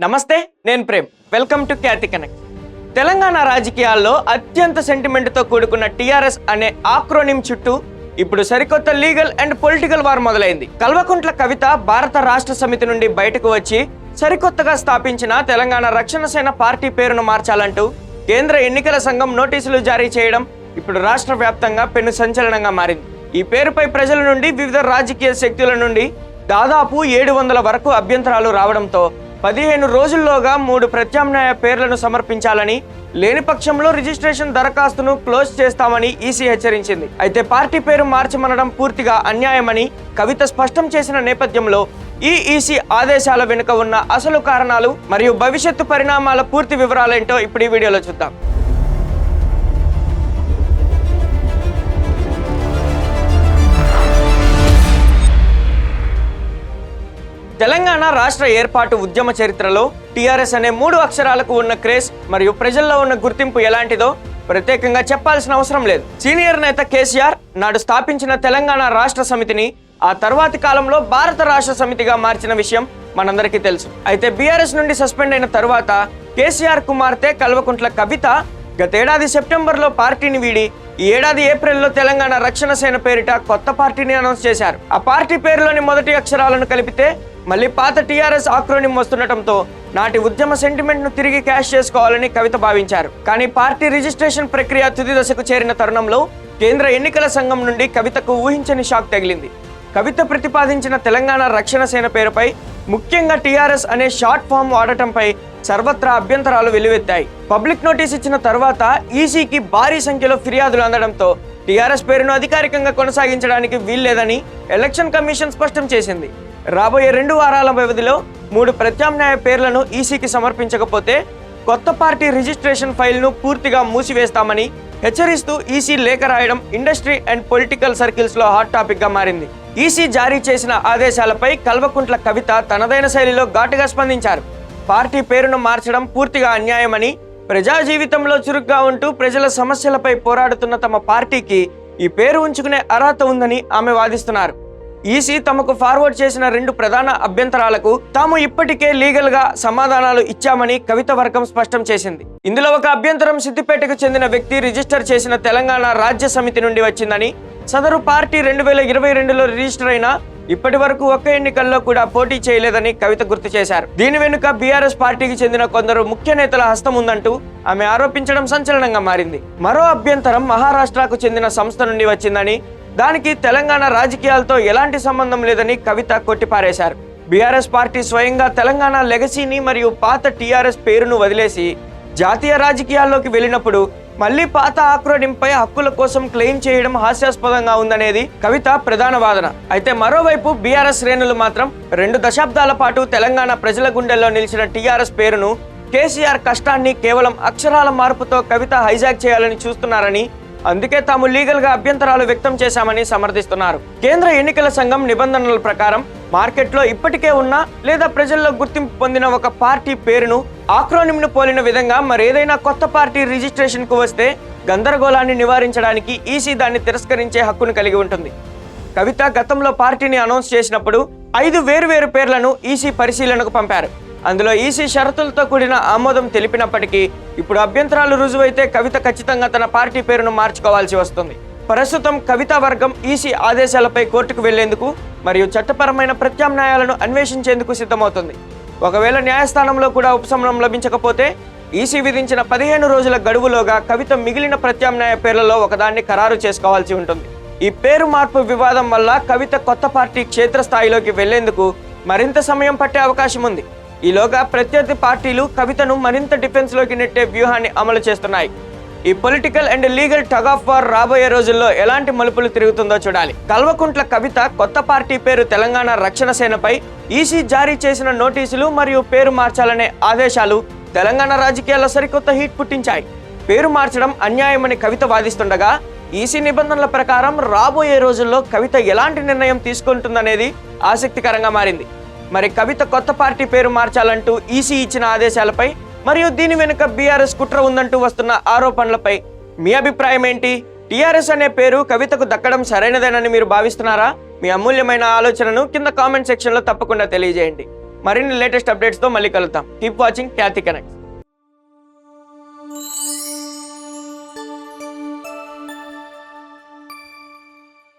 నమస్తే, నేను Prem. Welcome to Khyati connect. Telangana రాజకీయాల్లో అత్యంత సెంటిమెంట్తో కూడుకున్న టీఆర్ఎస్ అనే ఆక్రోనిం చుట్టూ ఇప్పుడు సరికొత్త లీగల్ అండ్ పొలిటికల్ వార్ మొదలైంది. కల్వకుంట్ల కవిత భారత రాష్ట్ర సమితి నుండి బయటకు వచ్చి సరికొత్తగా స్థాపించిన తెలంగాణ రక్షణ సేన పార్టీ పేరును మార్చాలంటూ కేంద్ర ఎన్నికల సంఘం నోటీసులు జారీ చేయడం ఇప్పుడు రాష్ట్ర వ్యాప్తంగా పెను సంచలనంగా మారింది. ఈ పేరుపై ప్రజల నుండి వివిధ రాజకీయ శక్తుల నుండి దాదాపు 700 వరకు అభ్యంతరాలు రావడంతో 15 రోజుల్లోగా 3 ప్రత్యామ్నాయ పేర్లను సమర్పించాలని, లేని పక్షంలో రిజిస్ట్రేషన్ దరఖాస్తును క్లోజ్ చేస్తామని ఈసీ హెచ్చరించింది. అయితే పార్టీ పేరు మార్చమనడం పూర్తిగా అన్యాయమని కవిత స్పష్టం చేసిన నేపథ్యంలో ఈ ఈసీ ఆదేశాల వెనుక ఉన్న అసలు కారణాలు మరియు భవిష్యత్తు పరిణామాల పూర్తి వివరాలేంటో ఇప్పుడు ఈ వీడియోలో చూద్దాం. తెలంగాణ రాష్ట్ర ఏర్పాటు ఉద్యమ చరిత్రలో టీఆర్ఎస్ అనే 3 అక్షరాలకు ఉన్న క్రేజ్ మరియు ప్రజల్లో ఉన్న గుర్తింపు ఎలాంటిదో ప్రత్యేకంగా చెప్పాల్సిన అవసరం లేదు. సీనియర్ నేత కేసీఆర్ నాడు స్థాపించిన తెలంగాణ రాష్ట్ర సమితిని ఆ తర్వాతి కాలంలో భారత రాష్ట్ర సమితిగా మార్చిన విషయం మనందరికీ తెలుసు. అయితే బీఆర్ఎస్ నుండి సస్పెండ్ అయిన తర్వాత కేసీఆర్ కుమార్తె కల్వకుంట్ల కవిత గతేడాది సెప్టెంబర్లో పార్టీని వీడి ఈ ఏడాది ఏప్రిల్లో తెలంగాణ రక్షణ సేన పేరిట కొత్త పార్టీని అనౌన్స్ చేశారు. ఆ పార్టీ పేరులోని మొదటి అక్షరాలను కలిపితే మళ్ళీ పాత టీఆర్ఎస్ ఆక్రోనిం వస్తుండటంతో నాటి ఉద్యమ సెంటిమెంట్ ను తిరిగి క్యాష్ చేసుకోవాలని కవిత భావించారు. కానీ పార్టీ రిజిస్ట్రేషన్ ప్రక్రియ తుది దశకు చేరిన తరుణంలో కేంద్ర ఎన్నికల సంఘం నుండి కవితకు ఊహించని షాక్ తగిలింది. కవిత ప్రతిపాదించిన తెలంగాణ రక్షణ సేన పేరుపై, ముఖ్యంగా టీఆర్ఎస్ అనే షార్ట్ ఫామ్ వాడటంపై సర్వత్రా అభ్యంతరాలు వెల్లువెత్తాయి. పబ్లిక్ నోటీస్ ఇచ్చిన తర్వాత ఈసీకి భారీ సంఖ్యలో ఫిర్యాదులు అందడంతో టీఆర్ఎస్ పేరును అధికారికంగా కొనసాగించడానికి వీల్లేదని ఎలక్షన్ కమిషన్ స్పష్టం చేసింది. రాబోయే 2 వారాల వ్యవధిలో 3 ప్రత్యామ్నాయ పేర్లను ఈసీకి సమర్పించకపోతే కొత్త పార్టీ రిజిస్ట్రేషన్ ఫైల్ను పూర్తిగా మూసివేస్తామని హెచ్చరిస్తూ ఈసీ లేఖ రాయడం ఇండస్ట్రీ అండ్ పొలిటికల్ సర్కిల్స్లో హాట్ టాపిక్గా మారింది. ఈసీ జారీ చేసిన ఆదేశాలపై కల్వకుంట్ల కవిత తనదైన శైలిలో ఘాటుగా స్పందించారు. పార్టీ పేరును మార్చడం పూర్తిగా అన్యాయమని, ప్రజా జీవితంలో చురుగ్గా ఉంటూ ప్రజల సమస్యలపై పోరాడుతున్న తమ పార్టీకి ఈ పేరు ఉంచుకునే అర్హత ఉందని ఆమె వాదిస్తున్నారు. ఈసీ తమకు ఫార్వర్డ్ చేసిన 2 ప్రధాన అభ్యంతరాలకు తాము ఇప్పటికే లీగల్ గా సమాధానాలు ఇచ్చామని కవిత వర్గం స్పష్టం చేసింది. ఇందులో ఒక అభ్యంతరం సిద్దిపేటకు చెందిన వ్యక్తి రిజిస్టర్ చేసిన తెలంగాణ రాజ్య సమితి నుండి వచ్చిందని, సదరు పార్టీ 2022లో రిజిస్టర్ అయినా ఇప్పటి వరకు ఒక్క ఎన్నికల్లో కూడా పోటీ చేయలేదని కవిత గుర్తు చేశారు. దీని వెనుక బీఆర్ఎస్ పార్టీకి చెందిన కొందరు ముఖ్య నేతల హస్తం ఉందంటూ ఆమె ఆరోపించడం సంచలనంగా మారింది. మరో అభ్యంతరం మహారాష్ట్రకు చెందిన సంస్థ నుండి వచ్చిందని, దానికి తెలంగాణ రాజకీయాలతో ఎలాంటి సంబంధం లేదని కవిత కొట్టిపారేశారు. బీఆర్ఎస్ పార్టీ స్వయంగా తెలంగాణ లెగసీని మరియు పాత టీఆర్ఎస్ పేరును వదిలేసి జాతీయ రాజకీయాల్లోకి వెళ్ళినప్పుడు మళ్లీ పాత ఆక్రోనింపై హక్కుల కోసం క్లెయిమ్ చేయడం హాస్యాస్పదంగా ఉందనేది కవిత ప్రధాన వాదన. అయితే మరోవైపు బీఆర్ఎస్ శ్రేణులు మాత్రం 2 దశాబ్దాల పాటు తెలంగాణ ప్రజల గుండెల్లో నిలిచిన టీఆర్ఎస్ పేరును, కేసీఆర్ కష్టాన్ని కేవలం అక్షరాల మార్పుతో కవిత హైజాక్ చేయాలని చూస్తున్నారని, అందుకే తాము లీగల్ గా అభ్యంతరాలు వ్యక్తం చేశామని సమర్థిస్తున్నారు. కేంద్ర ఎన్నికల సంఘం నిబంధనల ప్రకారం మార్కెట్లో ఇప్పటికే ఉన్న లేదా ప్రజల్లో గుర్తింపు పొందిన ఒక పార్టీ పేరును ఆక్రోనింను పోలిన విధంగా మరేదైనా కొత్త పార్టీ రిజిస్ట్రేషన్ కు వస్తే గందరగోళాన్ని నివారించడానికి ఈసీ దాన్ని తిరస్కరించే హక్కును కలిగి ఉంటుంది. కవిత గతంలో పార్టీని అనౌన్స్ చేసినప్పుడు 5 వేర్వేరు పేర్లను ఈసీ పరిశీలనకు పంపారు. అందులో ఈసీ షరతులతో కూడిన ఆమోదం తెలిపినప్పటికీ ఇప్పుడు అభ్యంతరాలు రుజువైతే కవిత ఖచ్చితంగా తన పార్టీ పేరును మార్చుకోవాల్సి వస్తుంది. ప్రస్తుతం కవిత వర్గం ఈసీ ఆదేశాలపై కోర్టుకు వెళ్లేందుకు మరియు చట్టపరమైన ప్రత్యామ్నాయాలను అన్వేషించేందుకు సిద్ధమవుతుంది. ఒకవేళ న్యాయస్థానంలో కూడా ఉపశమనం లభించకపోతే ఈసీ విధించిన 15 రోజుల గడువులోగా కవిత మిగిలిన ప్రత్యామ్నాయ పేర్లలో ఒకదాన్ని ఖరారు చేసుకోవాల్సి ఉంటుంది. ఈ పేరు మార్పు వివాదం వల్ల కవిత కొత్త పార్టీ క్షేత్రస్థాయిలోకి వెళ్లేందుకు మరింత సమయం పట్టే అవకాశం ఉంది. ఈలోగా ప్రత్యర్థి పార్టీలు కవితను మరింత డిఫెన్స్ లోకి నెట్టే వ్యూహాన్ని అమలు చేస్తున్నాయి. ఈ political and legal tug of war రాబోయే రోజుల్లో ఎలాంటి మలుపులు తిరుగుతుందో చూడాలి. కల్వకుంట్ల కవిత కొత్త పార్టీ పేరు తెలంగాణ రక్షణ సేనపై ఈసీ జారీ చేసిన నోటీసులు మరియు పేరు మార్చాలనే ఆదేశాలు తెలంగాణ రాజకీయాల్లో సరికొత్త హీట్ పుట్టించాయి. పేరు మార్చడం అన్యాయమని కవిత వాదిస్తుండగా, ఈసీ నిబంధనల ప్రకారం రాబోయే రోజుల్లో కవిత ఎలాంటి నిర్ణయం తీసుకుంటుందనేది ఆసక్తికరంగా మారింది. మరి కవిత కొత్త పార్టీ పేరు మార్చాలంటూ ఈసీ ఇచ్చిన ఆదేశాలపై మరియు దీని వెనుక బీఆర్ఎస్ కుట్ర ఉందంటూ వస్తున్న ఆరోపణలపై మీ అభిప్రాయం ఏంటి? టీఆర్ఎస్ అనే పేరు కవితకు దక్కడం సరైనదేనని మీరు భావిస్తున్నారా? మీ అమూల్యమైన ఆలోచనను కింద కామెంట్ సెక్షన్లో తప్పకుండా తెలియజేయండి. మరిన్ని లేటెస్ట్ అప్డేట్స్తో మళ్ళీ కలుద్దాం. కీప్ వాచింగ్ ఖ్యాతి కనెక్ట్.